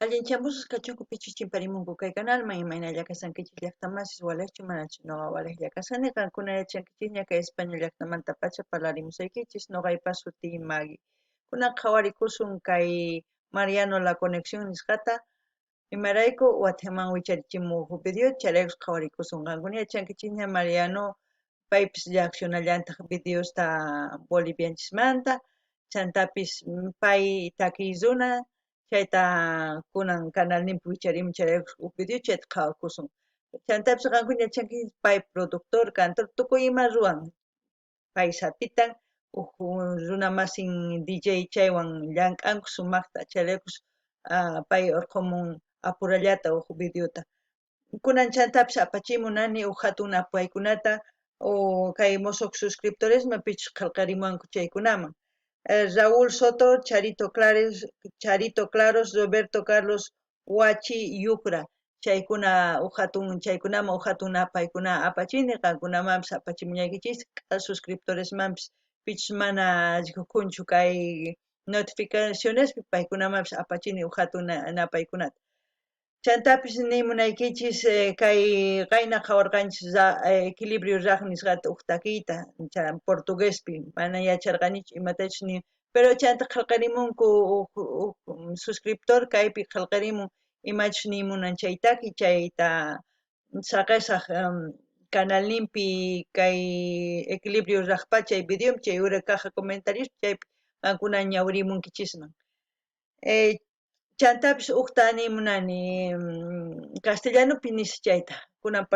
Allinchamusus kachunku pichus chimparimunku kay canalman imayna llakasankichis llaqtamasis walakchu manachu ñuqa walak llakasani qankuna yachankichis ña kay España llaqtamanta pacha parlarimusaykichis ñuqaypa suti Maggie. Kunan qhawarikusun kay Mariano La Conexión nisqata imarayku WhatsAppman wicharichimuq video chayraykus qhawarikusun qankuna yachankichis ña Mariano paypis reaccionallantaq videosta Bolivianchismanta chantapis pay takiy runa chayta kunan canalninpi wicharimun chayraykus video chayta qhawakusun chantapis qankuna yachankichis pay productor cantor tukuy ima ruwan pay sapitan runa masin DJ chaywan llank'anku sumaqta chayraykus pay urqumun apurallata videota kunan chantapis apachimunani hatun apwaykunata kay musuq suscriptoresman pichus qillqarimunku chaykunaman Raúl Soto, Charito Claros, Roberto Carlos Huachi Yucra chaykuna chaykunama hatun paykuna apachini qankunamanpis apachimuñaykichis suscriptoresmanpis pichus mana allqukunchu kay notificacionespi paykunamanpis apachini hatun napaykunata chantapis nimunaykichis kay qayna qhawarqanchis equilibrio raq nisqata takiyta portuguespi mana yacharqanichu imatachus ni pero chanta qillqarimunku suscriptor kaypi qillqarimun imachus nimunan chay takiy chayta saqesaq canalninpi kay equilibrio raqpa chay videopi chay ura kaqa comentarios chaypi qankuna ñawirimunkichisman chantapis nimunani castellanopi nisaq chayta kunan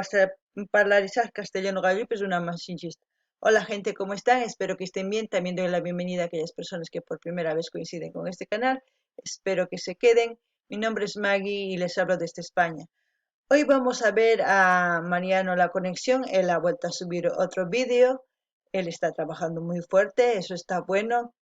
parlarisaq castellano gallopi runa masinchista hola gente, ¿cómo están? Espero que estén bien. También doy la bienvenida a aquellas personas que por primera vez coinciden con este canal. Espero que se queden. Mi nombre es Maggie y les hablo desde España. Hoy vamos a ver a Mariano La Conexión. Él ha vuelto a subir otro vídeo. Él está trabajando muy fuerte, eso está bueno.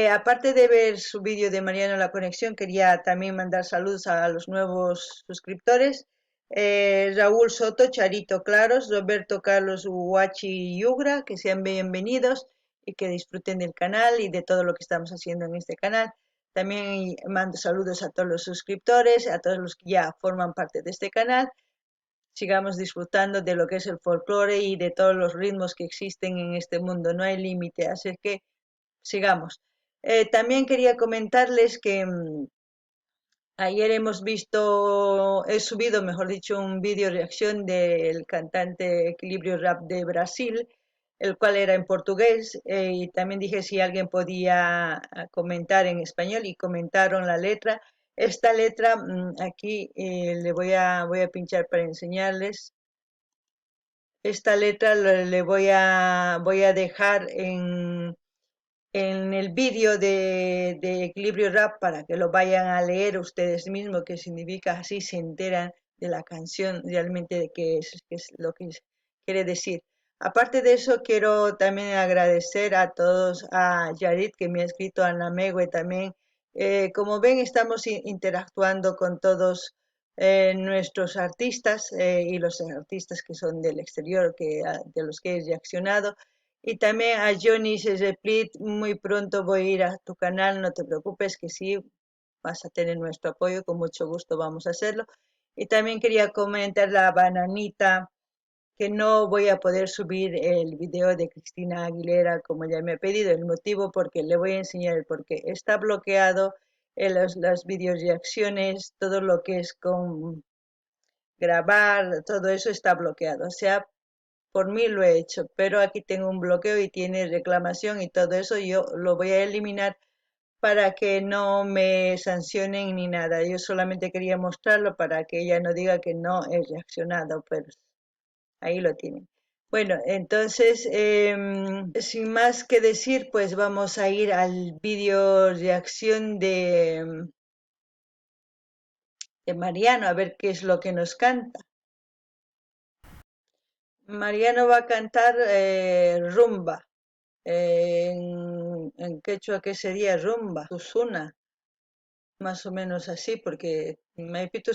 Aparte de ver su vídeo de Mariano La Conexión, quería también mandar saludos a los nuevos suscriptores. Raúl Soto, Charito Claros, Roberto Carlos Huachi Yugra, que sean bienvenidos y que disfruten del canal y de todo lo que estamos haciendo en este canal. También mando saludos a todos los suscriptores, a todos los que ya forman parte de este canal. Sigamos disfrutando de lo que es el folclore y de todos los ritmos que existen en este mundo. No hay límite, así que sigamos. También quería comentarles que ayer he subido, mejor dicho, un vídeo reacción del cantante Equilibrio Rap de Brasil, el cual era en portugués, y también dije si alguien podía comentar en español y comentaron la letra. Esta letra, aquí le voy a pinchar para enseñarles. Esta letra le voy a dejar en el vídeo de Equilibrio Rap para que lo vayan a leer ustedes mismos, que significa así se enteran de la canción realmente de qué es lo que quiere decir. Aparte de eso, quiero también agradecer a todos, a Yarit que me ha escrito, a Namegue también. Como ven, estamos interactuando con todos nuestros artistas y los artistas que son del exterior, de los que he reaccionado. Y también a Johnny Replit, muy pronto voy a ir a tu canal, no te preocupes que sí, vas a tener nuestro apoyo, con mucho gusto vamos a hacerlo. Y también quería comentar la bananita, que no voy a poder subir el video de Cristina Aguilera como ya me ha pedido, el motivo porque le voy a enseñar el porqué. Está bloqueado en las video reacciones, todo lo que es con grabar, todo eso está bloqueado. O sea, por mí lo he hecho, pero aquí tengo un bloqueo y tiene reclamación y todo eso, yo lo voy a eliminar para que no me sancionen ni nada. Yo solamente quería mostrarlo para que ella no diga que no he reaccionado, pero ahí lo tienen. Bueno, entonces, sin más que decir, pues vamos a ir al vídeo reacción de Mariano, a ver qué es lo que nos canta. Mariano va a cantar rumba. En quechua, ¿qué sería rumba? Tuzuna, más o menos así, porque Maipito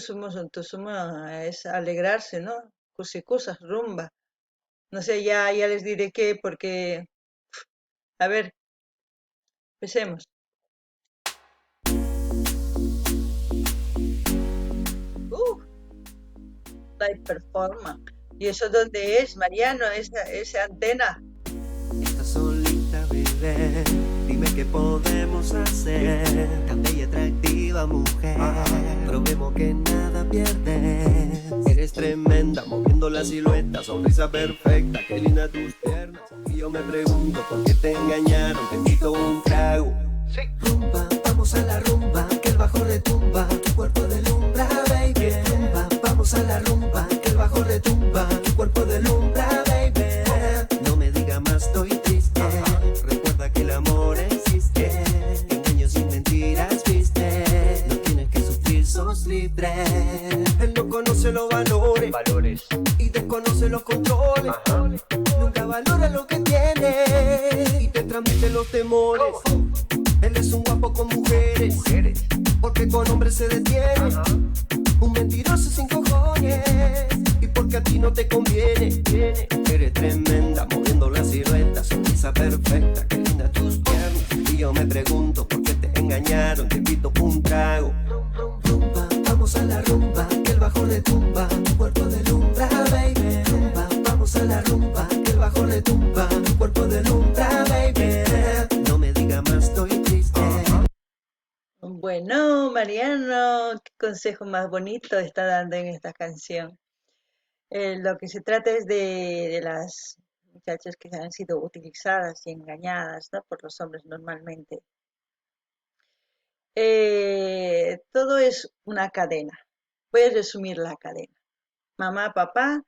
Tuzuma es alegrarse, ¿no? Cusicusas, rumba. No sé, ya les diré qué, porque, a ver, empecemos. Live Performance. ¿Y eso dónde es, Mariano, esa antena? Estás solita, bebé, dime qué podemos hacer. Tan bella y atractiva mujer, probemos que nada pierdes. Eres tremenda, moviendo la silueta, sonrisa perfecta, qué linda tus piernas. Y yo me pregunto por qué te engañaron, te invito a un trago. Rumba, vamos a la rumba, que el bajo retumba, tu cuerpo deslumbra, baby. Rumba, vamos a la rumba, que el bajo retumba, tu cuerpo deslumbra, baby. No me digas más, estoy triste. Recuerda que el amor existe. Engaños y mentiras, viste. No tienes que sufrir, sos libre. Él no conoce los valores y desconoce los controles. Nunca valora lo que tiene y te transmite los temores. Él es un guapo con mujeres, porque con hombres se detiene. Un mentiroso sin cojones, y porque a ti no te conviene. Eres tremenda, moviendo la silueta, sonrisa perfecta, qué linda tus piernas. Y yo me pregunto por qué te engañaron, te invito a un trago. Rumba, vamos a la rumba, que el bajo retumba, tu cuerpo deslumbra, baby. Rumba, vamos a la rumba, que el bajo retumba, tu cuerpo deslumbra, baby. No me digas más, estoy triste. Bueno, Mariano, qué consejo más bonito está dando en esta canción. Lo que se trata es de las muchachas que han sido utilizadas y engañadas, ¿no? Por los hombres normalmente. Todo es una cadena. Puedes resumir la cadena. Mamá, papá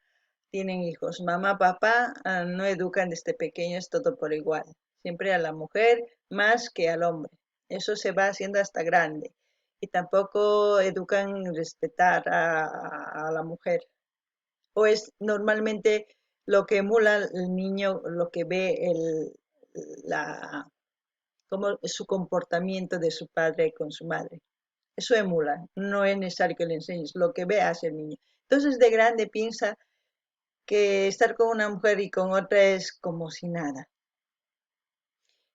tienen hijos. Mamá, papá no educan desde pequeños todo por igual. Siempre a la mujer más que al hombre. Eso se va haciendo hasta grande. Y tampoco educan respetar a la mujer. O es normalmente lo que emula el niño, lo que ve la, como su comportamiento de su padre con su madre. Eso emula, no es necesario que le enseñes, lo que ve hace el niño. Entonces de grande piensa que estar con una mujer y con otra es como si nada.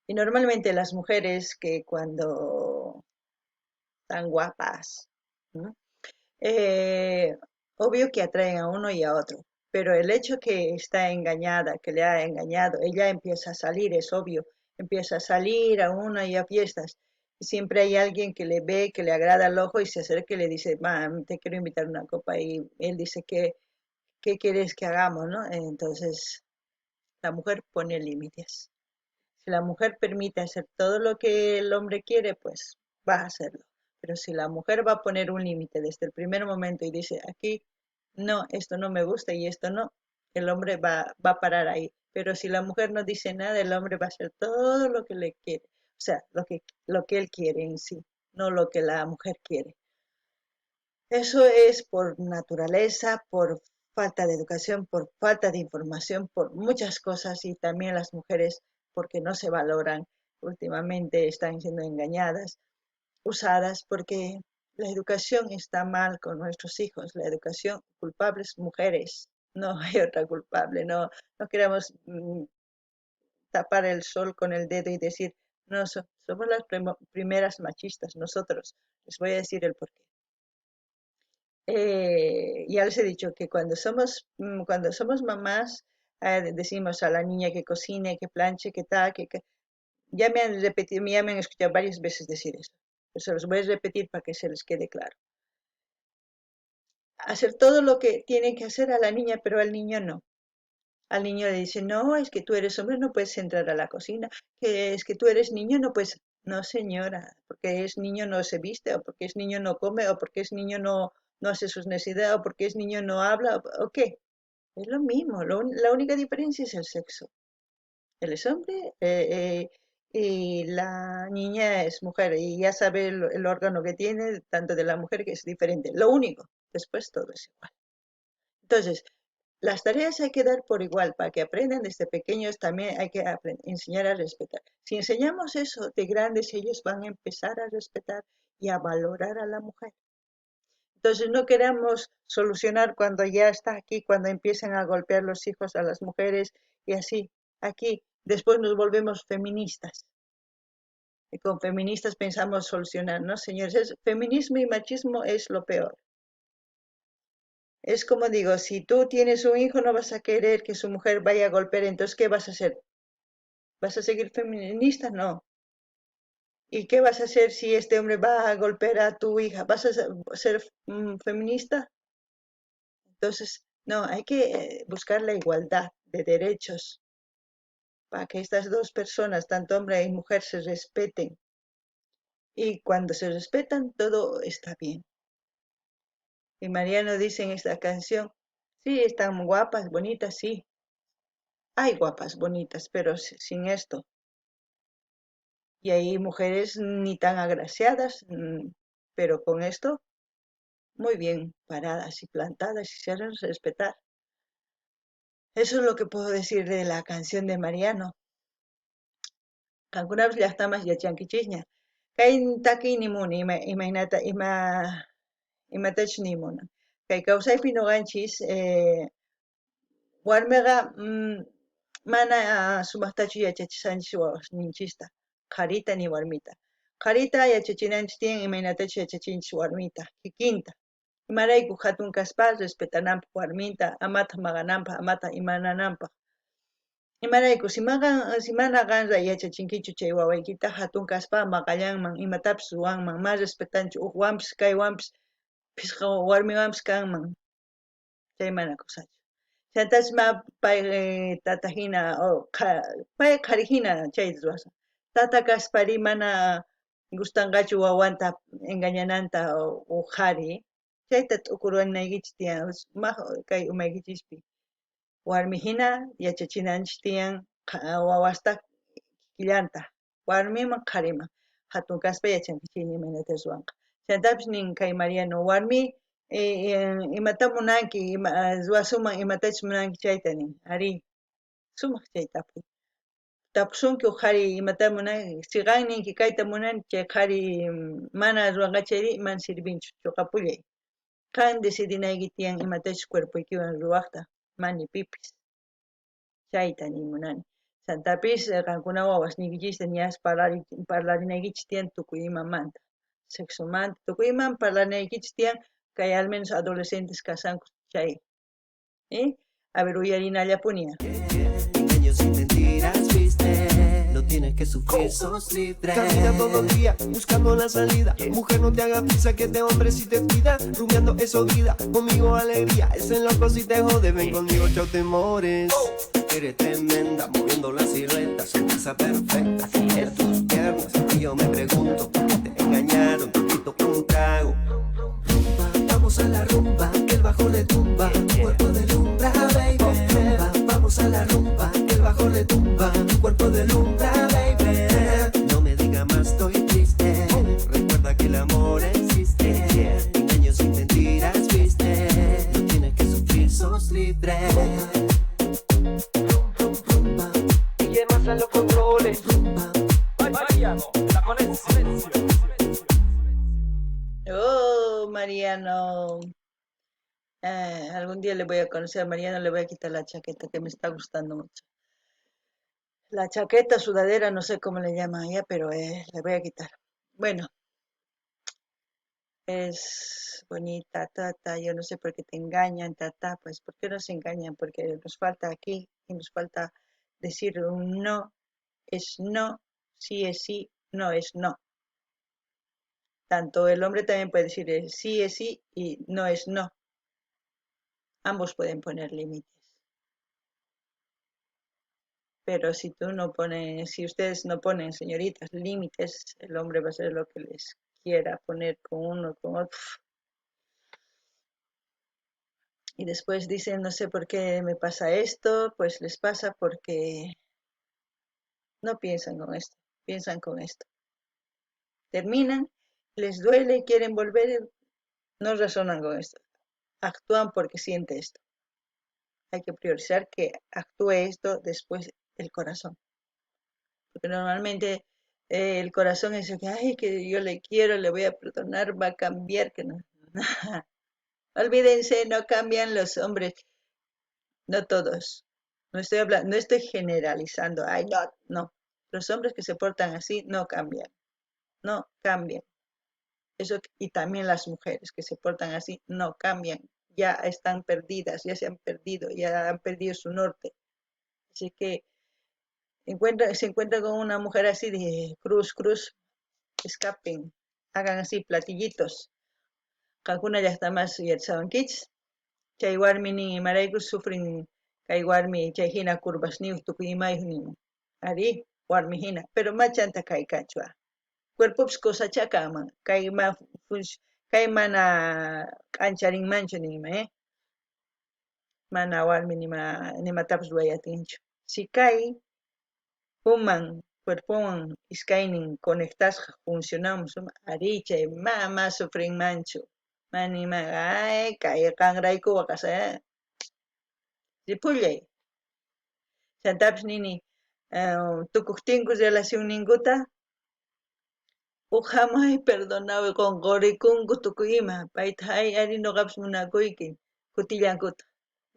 Y normalmente las mujeres que cuando están guapas, ¿no? Eh, obvio que atraen a uno y a otro, pero el hecho que está engañada, que le ha engañado, ella empieza a salir, es obvio, empieza a salir a una y a fiestas. Y siempre hay alguien que le ve, que le agrada el ojo y se acerca y le dice, mam, te quiero invitar a una copa. Y él dice, ¿qué quieres que hagamos, no? Entonces, la mujer pone límites. Si la mujer permite hacer todo lo que el hombre quiere, pues va a hacerlo. Pero si la mujer va a poner un límite desde el primer momento y dice, aquí no, esto no me gusta y esto no, el hombre va a parar ahí. Pero si la mujer no dice nada, el hombre va a hacer todo lo que le quiere. O sea, lo que él quiere en sí, no lo que la mujer quiere. Eso es por naturaleza, por falta de educación, por falta de información, por muchas cosas y también las mujeres porque no se valoran. Últimamente están siendo engañadas, usadas porque la educación está mal con nuestros hijos. La educación, culpables mujeres, no hay otra culpable. No queramos tapar el sol con el dedo y decir, no, somos las primeras machistas nosotros. Les voy a decir el porqué. Ya les he dicho que cuando somos mamás, decimos a la niña que cocine, que planche, que tal, ya me han repetido, ya me han escuchado varias veces decir eso. Pero se los voy a repetir para que se les quede claro. Hacer todo lo que tienen que hacer a la niña, pero al niño no. Al niño le dicen, no, es que tú eres hombre, no puedes entrar a la cocina, que es que tú eres niño, no puedes. No, señora, porque es niño no se viste, o porque es niño no come, o porque es niño no hace sus necesidades, o porque es niño no habla, o qué. Es lo mismo, la única diferencia es el sexo. Él es hombre y la niña es mujer, y ya sabe el órgano que tiene, tanto de la mujer que es diferente. Lo único, después todo es igual. Entonces, las tareas hay que dar por igual, para que aprendan desde pequeños también hay que enseñar a respetar. Si enseñamos eso de grandes, ellos van a empezar a respetar y a valorar a la mujer. Entonces no queremos solucionar cuando ya está aquí, cuando empiezan a golpear los hijos a las mujeres y así, aquí. Después nos volvemos feministas. Y con feministas pensamos solucionar, ¿no, señores? Feminismo y machismo es lo peor. Es como digo, si tú tienes un hijo, no vas a querer que su mujer vaya a golpear, entonces ¿qué vas a hacer? ¿Vas a seguir feminista? No. ¿Y qué vas a hacer si este hombre va a golpear a tu hija? ¿Vas a ser feminista? Entonces, no, hay que buscar la igualdad de derechos para que estas dos personas, tanto hombre y mujer, se respeten. Y cuando se respetan, todo está bien. Y Mariano dice en esta canción, sí, están guapas, bonitas, sí. Hay guapas, bonitas, pero sin esto. Y hay mujeres ni tan agraciadas, pero con esto muy bien paradas y plantadas y se hacen respetar. Eso es lo que puedo decir de la canción de Mariano. Algunas ya está más ya chanquichiña. Kay taki ni muni, imainata, imatach ni muna. Kay kausaypi noqanchis, warmiqa mana sumaqtachu yachachishanchis ninchista, qharita ni warmita. Qharita yachachinanchis tiyan imaynatachu yachachinchis warmita, kikinta. Imarayku hatun kaspa respetananpaq warminta, amata maqananpaq, amata imanananpaq. Imarayku simana qanra yachachinkichu chay wawaykita hatun kaspa maqallanman, imatapis ruwanman, mas respetanchu uqwanpis kaywanpis, pisqa warmiwanpis kanman, chay mana kushachu. Chaytash ma pay tata hina pay qhari hina chayta ruwasqa. Tata kaspari mana gustanqachu wawanta engañananta qhari, chayta t'ukuranaykichis tiyan kay umaykichispi. Warmi hina yachachinanchis tiyan wawasta kikillanta, warmiman qhariman. Hatun kaspa yachankichini imaynata ruwanqa. Chaytapish nin kay Mariano, warmi imata munanki, ruwasuman imatachus munanki chayta nin. Ari, sumaq chay tapuy. Tapusunki qhari imata munanki, siqan ninki kayta munani, chay qhari mana ruwanqachayri mana sirbinchu, chuqapullay. Qan decidinayki tiyan imatachus cuerpuykiwan ruwaqta, mani pipis. Chayta nimunani. Chaytapish qankuna wawasniykichista ñas parlarinaykichisha tiyan tukuy imamanta. Sexomanta, tukuy iman parlarinaykichisha tiyan kay al menos adolescentes casanku chay. A ver, uyarinallapuniya. Engaños y mentiras viste, no tienes que sufrir, sos libre. Camina todo el día buscando la salida. Mujer, no te hagas prisa que este hombre si te cuida. Rumiando eso vida, conmigo alegría. Ese loco si te jode, ven conmigo, chao temores. Eres tremenda, moviendo la silueta, sonrisa perfecta. En tus piernas, y yo me pregunto, ¿por qué te engañaron? Poquito un trago. Rumba, vamos a la rumba, que el bajo retumba, tu cuerpo deslumbra, baby. Rumba, vamos a la rumba, que el bajo retumba, tu cuerpo deslumbra, baby. No me digas más, estoy triste. Recuerda que el amor existe. Engaños y mentiras viste. No tienes que sufrir, sos libre. Rumba, y llevas a los controles. Rumba, Mariano, la conexión. Oh, Mariano. Algún día le voy a conocer a Mariano, le voy a quitar la chaqueta que me está gustando mucho. La chaqueta, sudadera, no sé cómo le llaman allá, pero le voy a quitar. Bueno, es bonita, tata, yo no sé por qué te engañan, tata, pues ¿por qué nos engañan? Porque nos falta aquí y nos falta decir un no es no, sí es sí, no es no. Tanto el hombre también puede decir sí es sí y no es no. Ambos pueden poner límites. Pero si tú no pones, si ustedes no ponen, señoritas, límites, el hombre va a hacer lo que les quiera poner con uno, con otro. Y después dicen, no sé por qué me pasa esto, pues les pasa porque no piensan con esto, piensan con esto. Terminan, les duele, quieren volver, no razonan con esto. Actúan porque siente esto. Hay que priorizar que actúe esto después el corazón. Porque normalmente el corazón es el que, ay, que yo le quiero, le voy a perdonar, va a cambiar, que no. Olvídense, no cambian los hombres, no todos. No estoy hablando, no estoy generalizando, ay, no, no. Los hombres que se portan así no cambian, no cambian. Eso, y también las mujeres que se portan así no cambian, ya están perdidas, ya se han perdido, ya han perdido su norte. Así que se encuentra con una mujer así de cruz, cruz, escapen, hagan así platillitos. Kakuna ya está más yatsabankich, chay warmini maraykus sufren kay warmi chay hina kurbasniw tukuyimayjnin ari warmi hina pero machanta kay kachwa cuerpops cosachakaman kay mana k'ancharinmanchu nima mana warmi nimatapas ruwayatinchu si kay human cuerpowan iskaynin conectasqa funcionamun suma ari chay mama sufrinmanchu manima ay kay qanraykuwa kasa ripullay chantapis nini tukuqtinku relacionninkuta uhamay perdonawi qonqorikunku tukuy ima payta ay ari ñuqapis munakuyki kutillankuta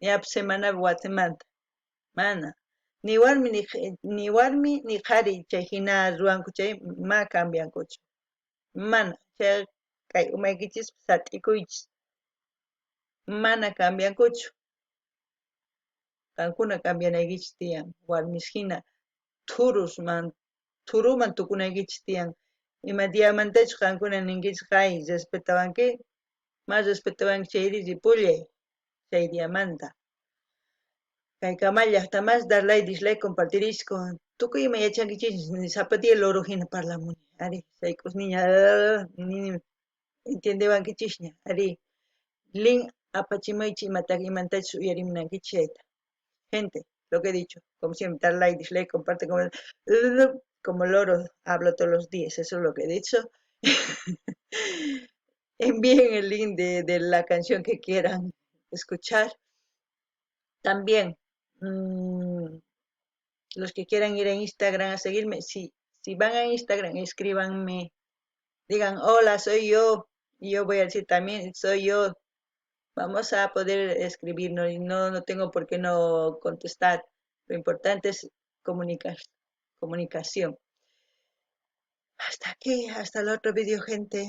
ñapas semanapi wasimanta mana ni warmi ni qhari chay hina ruwanku chay ma cambiankuchu mana chay kay umaykichis sath'ikuychis mana cambiankuchu qankuna cambianaykichis tiyan warmis hina thuruman tukunaykichis tiyan ima diamantachu qankuna ninkichis kay respetawanki ma respetawanki chayri ripullay chay diamanta kay Kamal llaqtamas darlay dislay compartirishku tukuy ima yachankichis zapatillo loro hina parlamuni ari sayk'usniña nini entiendewankichisña ari link apachimaychi imantachu uyarimunankichis chayta gente lo que he dicho como siempre dar like dislike comparte como loro hablo todos los días eso es lo que he dicho envíen el link de la canción que quieran escuchar también los que quieran ir a Instagram a seguirme, si van a Instagram, escríbanme, digan, hola, soy yo, y yo voy a decir también, soy yo, vamos a poder escribirnos, y no tengo por qué no contestar, lo importante es comunicación. Hasta aquí, hasta el otro vídeo, gente.